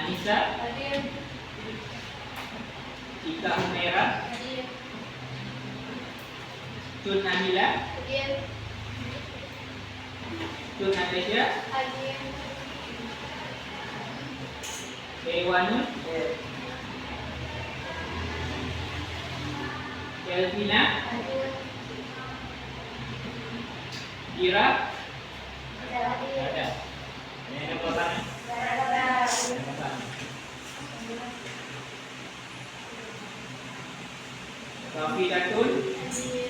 Anissa, Hadir. Ika Humaira, Hadir. Tun Nabila, Hadir. Tun Natasha, Hadir. Dewanun, Elvina, Hadir. Ira, Hadir. ada. Ini ada pertanyaan. Rafi Datun, Hadir.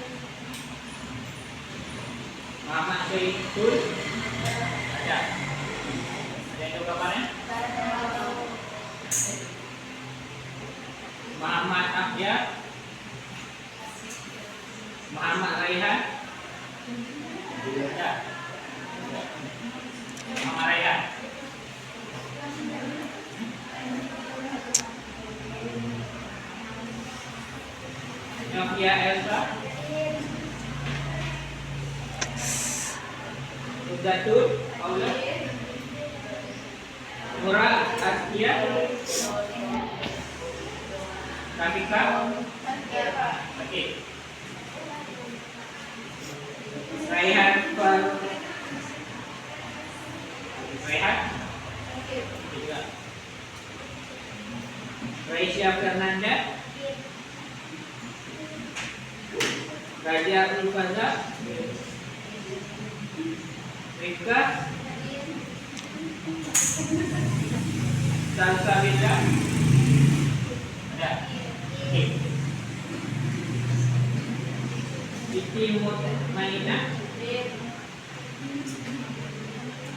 Muhammad Zaitun, ada. Ada yang berapa? Muhammad Ahyar, Muhammad Raihan, ada. Muhammad Raihan. Novia Elsa, Udatun, Paula, Mura Askia, Rafika, oke. Raihan Raihan, juga. Raisya Fernanda, Raja Ulfaza, Rika, Salsa Beda, ada. Oke. Siti Mutmainah,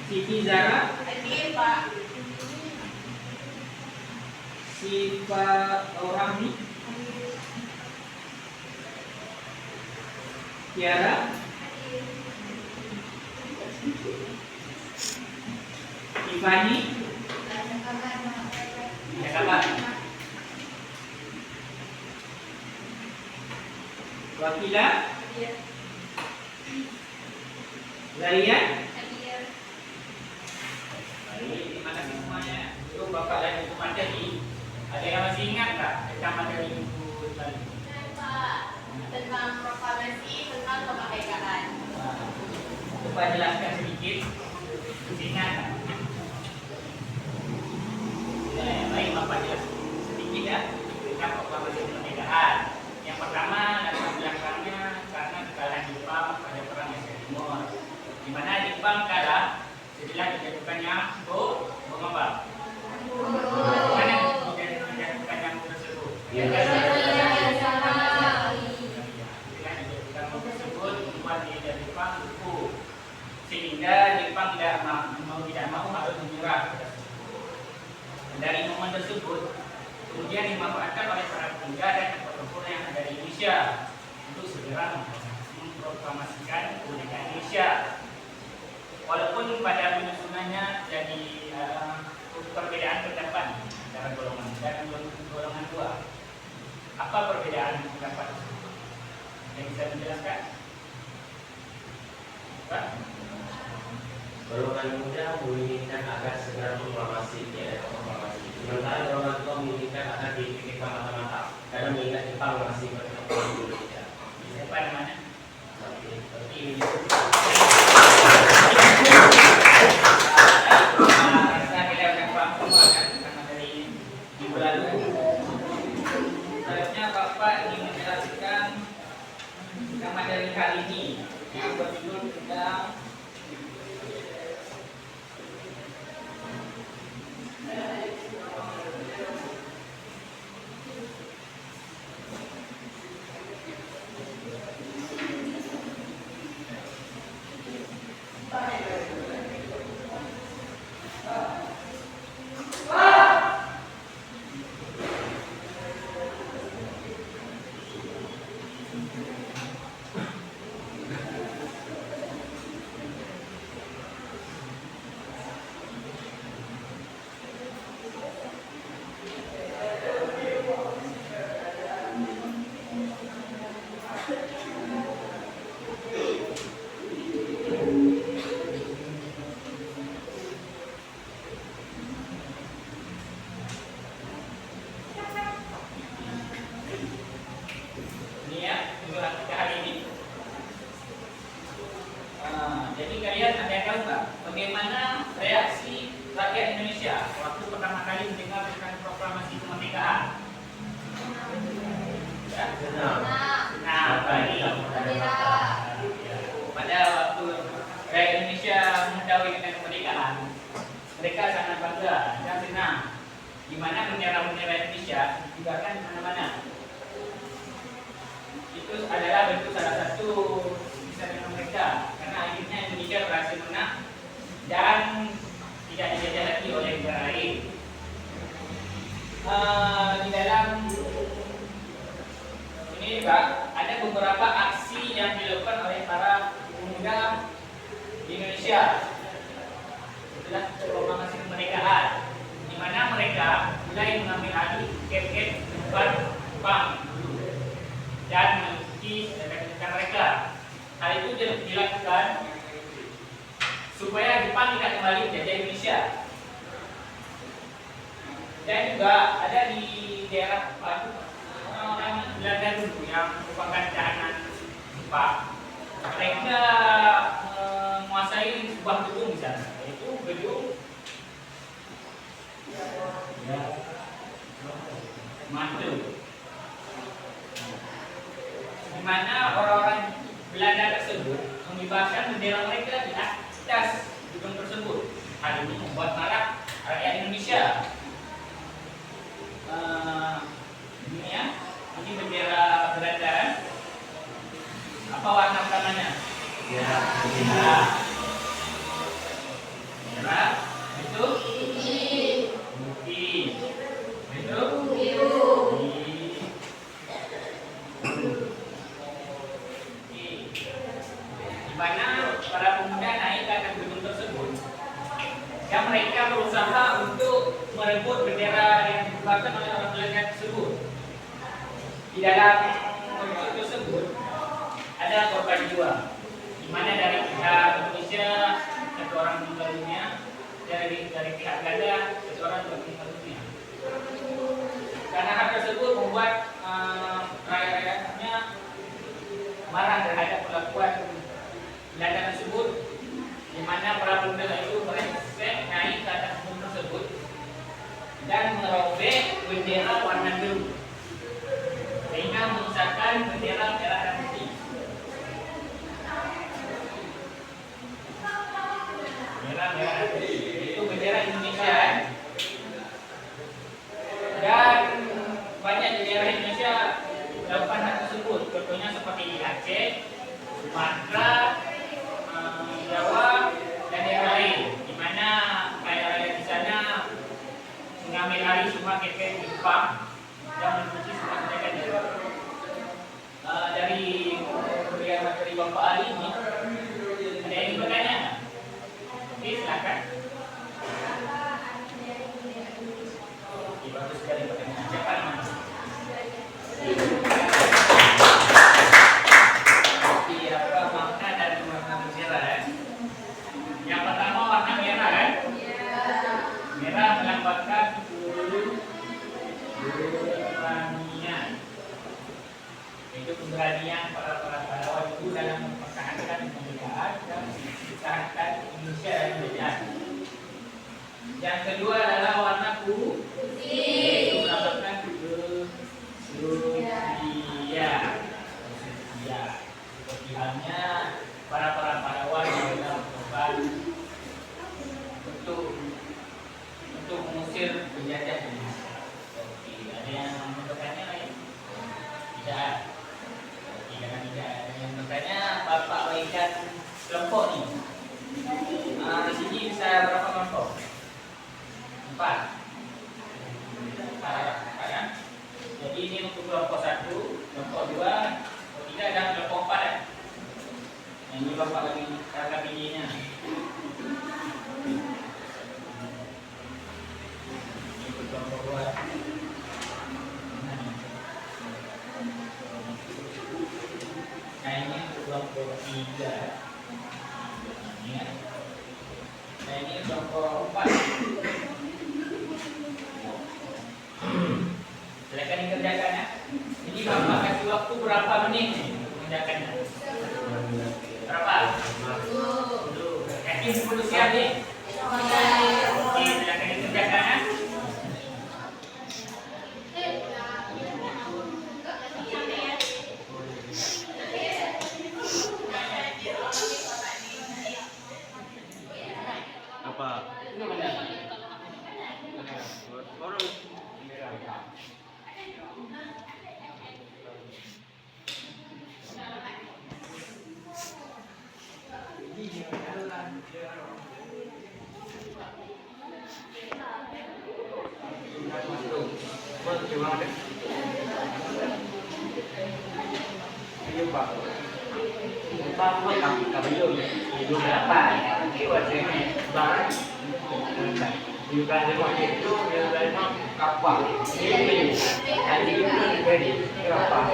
Siti Zara, Hadir, Pak. Sifa Orami, Tiara, Tiffany, ada kabar? Wakila, Hadir. Zarian. Hadir. Baik, terima kasih semuanya. Itu Bapak dan Ibu materi. Ada yang masih ingat tak tentang materi Ibu tadi? Pak, tentang proklamasi tentang kemerdekaan. Coba jelaskan sedikit. Ingat. Baik, Bapak jelaskan sedikit ya tentang proklamasi kemerdekaan. Yang pertama, latar belakangnya karena kekalahan Jepang pada perang Asia Timur, di mana Jepang kalah setelah dijatuhkannya bom apa? Mana dijatuhkannya bom tersebut? Membuat Jepang lumpuh, sehingga Jepang tidak mau harus menyerah. Dari momen tersebut kemudian dimanfaatkan oleh para pemuda dan tokoh-tokoh yang ada di Indonesia untuk segera memproklamasikan kemerdekaan Indonesia. Walaupun pada penyusunannya jadi perbedaan pendapat antara golongan dan golongan dua. Apa perbedaan pendapat? Yang bisa menjelaskan? Pak? Golongan muda menginginkan agar segera proklamasi, sementara golongan tua menginginkan agar dipikirkan mata-mata karena mengingat Jepang masih berkembang di Indonesia. Siapa namanya? Seperti ini. Rasa kita akan paham semua kan karena dari minggu lalu. Selanjutnya Bapak ingin menjelaskan tentang materi kali ini yang berjudul tentang rakyat Indonesia waktu pertama kali mendengar tentang proklamasi kemerdekaan? Ya? Nah, baik. Pada waktu rakyat Indonesia mengetahui tentang kemerdekaan, mereka sangat bangga dan senang. Di mana bendera-bendera Indonesia dikibarkan di mana-mana. Itu adalah bentuk salah satu kesadaran mereka, karena akhirnya Indonesia berhasil menang dan tidak dijajah lagi oleh negara lain. Di dalam ini juga ada beberapa aksi yang dilakukan oleh para pemuda di Indonesia setelah proklamasi kemerdekaan, di mana mereka mulai mengambil alih ket-ket tempat Jepang dan mengikuti rekan-rekan mereka. Hal itu dilakukan supaya Jepang tidak kembali menjajah Indonesia. Dan juga ada di daerah orang-orang Belanda dulu yang merupakan tahanan Jepang. Mereka menguasai sebuah gedung di sana, yaitu gedung mantel, di mana orang-orang Belanda tersebut mengibarkan bendera mereka di atas gedung tersebut. Hal ini membuat marah rakyat Indonesia. Ini ya, ini bendera Belanda. Apa warna utamanya? Ya, Merah. Merah. Itu putih. Itu biru. Di mana para pemuda naik ke atas gedung tersebut, dan mereka berusaha untuk merebut bendera yang dikibarkan oleh orang Belanda tersebut. Di dalam konflik tersebut ada korban jiwa, di mana dari pihak Indonesia satu orang meninggal dunia, dari pihak Belanda satu orang meninggal dunia. Karena hal tersebut membuat rakyat-rakyatnya marah terhadap perlakuan Belanda tersebut, di mana para pemuda itu berengsek naik ke atas gedung tersebut dan merobek bendera warna biru sehingga menyisakan bendera merah dan putih. Merah dan putih itu bendera Indonesia. Dan banyak di daerah Indonesia melakukan hal tersebut. Contohnya seperti di Aceh, Sumatera, Jawa, dan daerah lain, di mana rakyat-rakyat di sana mengambil alih semua ket-ket Jepang dan mencuci semua senjatanya. Dari pemberian materi Bapak Ali ini, ada yang ingin bertanya? Oke, silakan. Oke, bagus sekali pertanyaan. Siapa namanya? Apa makna dari warna bendera? Yang pertama warna merah kan? Merah melambangkan keberanian. Itu keberanian para pahlawan itu dalam mempertahankan kemerdekaan dan mempertahankan Indonesia yang berdaulat. Yang kedua adalah warna putih. Itu melambangkan kesucian. Seperti halnya para pahlawan yang telah berkorban untuk mengusir penjajah ini. Oke, ada yang bertanya lain? Tidak. Oke, karena tidak ada yang bertanya, Bapak bagikan kelompok nih. Di sini bisa berapa kelompok? 4. Ya. Jadi ini untuk kelompok 1, kelompok 2, kelompok 3 dan kelompok 4 ya. Yang ini Bapak lagi cara pilihnya. Ini untuk kelompok 2. Nah ini untuk kelompok 3. Ini ya. Nah ini kelompok 4. Silakan dikerjakan ya. Ini Bapak kasih waktu berapa menit nih mengerjakannya? Berapa? 10. Yakin 10 siap nih? Oke. Pak. Apa kamu itu berapa? Keyword ini banget. Juga lewat itu memang kapal. Ini tadi itu jadi kapal.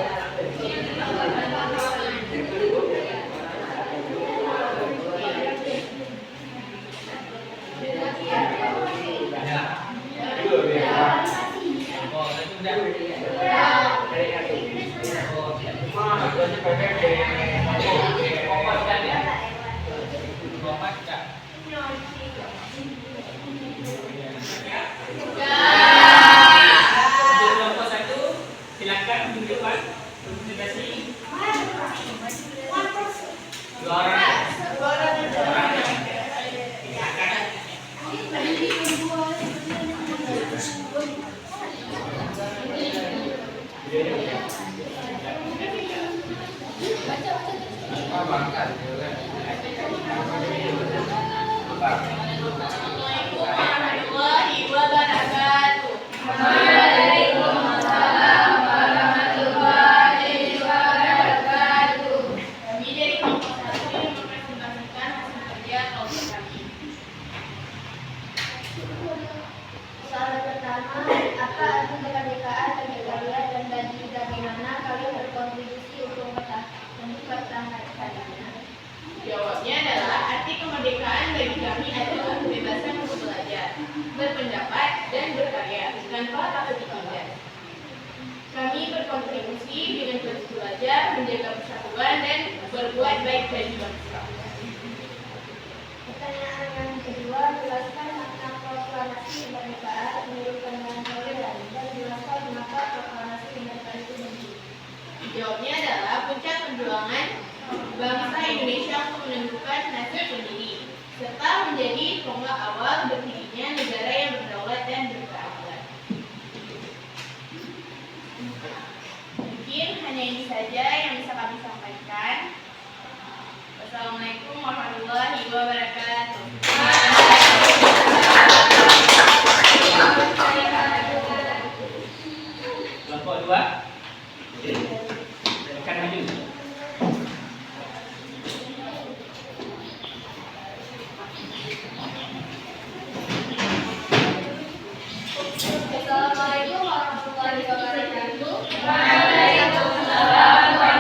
Silakan tunjukkan presentasi. Dua orang. Assalamualaikum warahmatullahi wabarakatuh. Kami dari kelompok 1 yang mempresentasikan hasil kerja kelompok kami. Soal pertama, apa arti kemerdekaan bagi kalian dan bagaimana kalian berkontribusi untuk mempertahankan kalian? Jawabnya adalah arti kemerdekaan bagi kami adalah kebebasan untuk belajar, berpendapat, dan berkarya tanpa takut ditindas. Kami berkontribusi dengan terus belajar, menjaga persatuan, dan berbuat baik bagi bangsa. Pertanyaan yang kedua, jelaskan makna proklamasi kemerdekaan menurut pandangan kalian dan jelaskan mengapa proklamasi kemerdekaan itu penting. Jawabnya adalah puncak perjuangan bangsa Indonesia untuk menentukan nasib sendiri, serta menjadi tonggak awal berdirinya negara yang berdaulat dan berkeadilan. Mungkin hanya ini saja yang bisa kami sampaikan. Wassalamualaikum warahmatullahi wabarakatuh. Kelompok 2. Silakan maju. Assalamualaikum warahmatullahi wabarakatuh. Waalaikumsalam.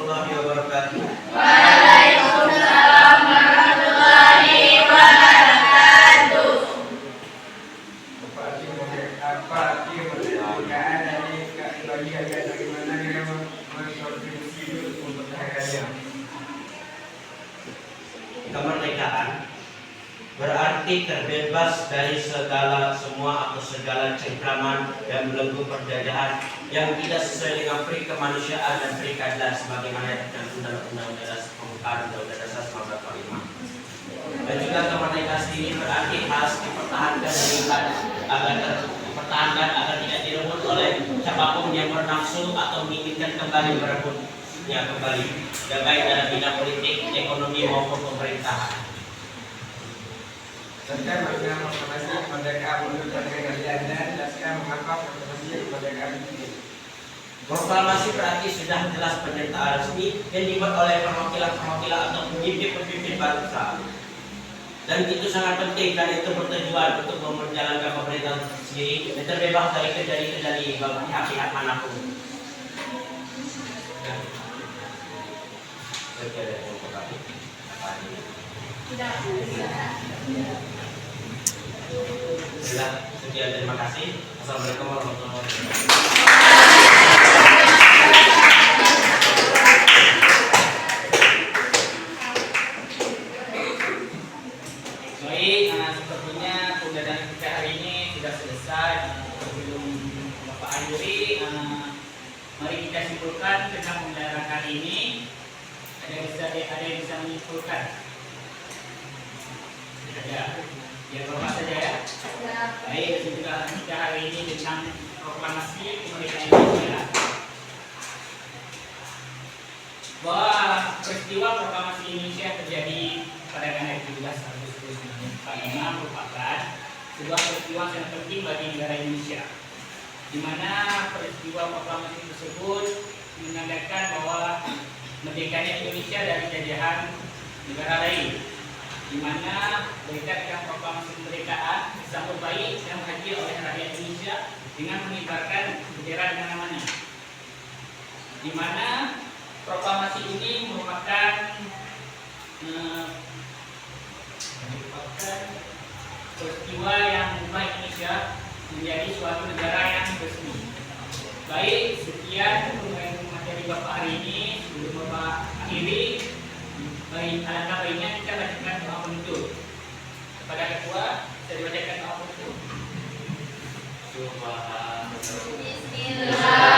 warahmatullahi wabarakatuh. Waalaikumsalam warahmatullahi wabarakatuh. Apa arti kemerdekaan dari bagi kalian bagaimana kita berkontribusi untuk kalian? Kemerdekaan berarti terbebas dari semua atau segala cengkraman dan belenggu penjajahan yang tidak sesuai dengan peri kemanusiaan dan peri keadilan sebagaimana tercantum dalam Undang-Undang Dasar 1945. Dan juga kemerdekaan ini berarti harus dipertahankan agar tidak direbut oleh siapapun yang bernafsu atau menginginkan kembali merebutnya kembali, baik dalam bidang politik, ekonomi maupun pemerintahan. Jelaskan makna proklamasi kemerdekaan menurut kalian dan jelaskan mengapa proklamasi kemerdekaan ini. Proklamasi berarti sudah jelas pernyataan resmi yang dibuat oleh perwakilan-perwakilan atau pemimpin-pemimpin bangsa. Dan itu sangat penting karena itu bertujuan untuk menjalankan pemerintahan sendiri dan terbebas dari kendali-kendali pihak-pihak manapun. Sudah, sekian, terima kasih. Assalamualaikum warahmatullahi wabarakatuh. Baik, sepertinya kegiatan kita hari ini sudah selesai. Sebelum Bapak akhiri, mari kita simpulkan tentang pembelajaran kali ini. Ada yang bisa menyimpulkan? Ada. Ya, Bapak saja ya. Baik, kesimpulan kita hari ini tentang proklamasi kemerdekaan Indonesia. Bahwa peristiwa proklamasi Indonesia terjadi pada tanggal 17 Agustus 1945 merupakan sebuah peristiwa yang penting bagi negara Indonesia, di mana peristiwa proklamasi tersebut menandakan bahwa merdekanya Indonesia dari jajahan negara lain, di mana berkat dengan proklamasi kemerdekaan disambut baik dan hadir oleh rakyat Indonesia dengan mengibarkan bendera di mana-mana, di mana proklamasi ini merupakan peristiwa yang mengubah Indonesia menjadi suatu negara yang resmi. Baik, sekian materi Bapak hari ini. Sebelum Bapak akhiri, alangkah baiknya kita bacakan doa penutup. Kepada Ketua, saya bacakan doa penutup. Subhanallah. Bismillah.